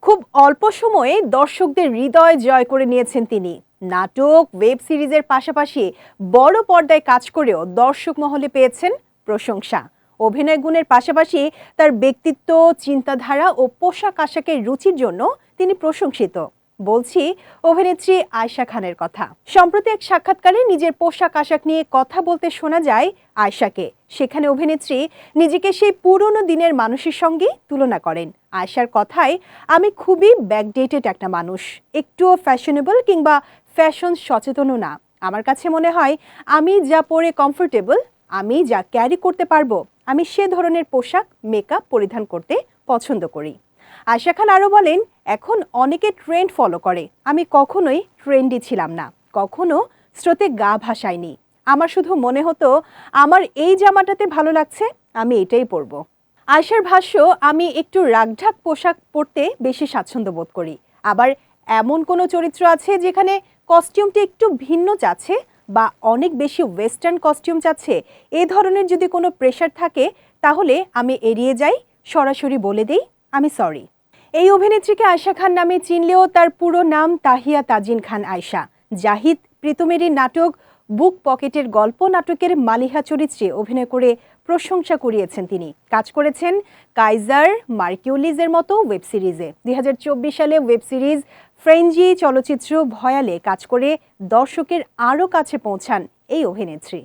খুব অল্প সময়ে দর্শকদের হৃদয় জয় করে নিয়েছেন তিনি। নাটক, ওয়েব সিরিজের পাশাপাশি বড় পর্দায় কাজ করেও দর্শক মহলে পেয়েছেন প্রশংসা। অভিনয় গুণের পাশাপাশি তার ব্যক্তিত্ব, চিন্তাধারা ও পোশাক আশাকের রুচির জন্য তিনি প্রশংসিত। বলছি অভিনেত্রী আয়েশা খানের কথা। সম্প্রতি এক সাক্ষাৎকারে নিজের পোশাক আশাক নিয়ে কথা বলতে শোনা যায় আয়েশাকে। সেখানে অভিনেত্রী নিজেকে সেই পুরনো দিনের মানুষের সঙ্গে তুলনা করেন। আয়েশার কথায়, আমি খুবই ব্যাকডেটেড একটা মানুষ, একটুও ফ্যাশনেবল কিংবা ফ্যাশন সচেতনও না। আমার কাছে মনে হয় আমি যা পরে কমফোর্টেবল, আমি যা ক্যারি করতে পারবো, আমি সে ধরনের পোশাক মেকআপ পরিধান করতে পছন্দ করি। আয়েশা খান আরও বলেন, এখন অনেকে ট্রেন্ড ফলো করে, আমি কখনোই ট্রেন্ডি ছিলাম না, কখনো স্রোতে গা ভাসাইনি। আমার শুধু মনে হতো আমার এই জামাটাতে ভালো লাগছে, আমি এটাই পরবো। আয়েশার ভাষ্য, আমি একটু রাগঢাক পোশাক পরতে বেশি স্বাচ্ছন্দ্য বোধ করি। আবার এমন কোনো চরিত্র আছে যেখানে কস্টিউমটি একটু ভিন্ন চাচ্ছে বা অনেক বেশি ওয়েস্টার্ন কস্টিউম চাচ্ছে, এ ধরনের যদি কোনো প্রেশার থাকে তাহলে আমি এড়িয়ে যাই, সরাসরি বলে দেই আমি সরি। এই অভিনেত্রীকে আয়েশা খান নামে চিনলেও তার পুরো নাম তাহিয়া তাজিন খান আয়েশা। জাহিদ প্রীতমেরই নাটক বুক পকেটের গল্প নাটকের মালিহা চরিত্রে অভিনয় করে প্রশংসা কুড়িয়েছেন তিনি। কাজ করেছেন কাইজার, মার্কিউলিজের মতো ওয়েব সিরিজে। 2024 সালে ওয়েব সিরিজ ফ্রেঞ্জি, চলচ্চিত্র ভয়ালে কাজ করে দর্শকের আরও কাছে পৌঁছান এই অভিনেত্রী।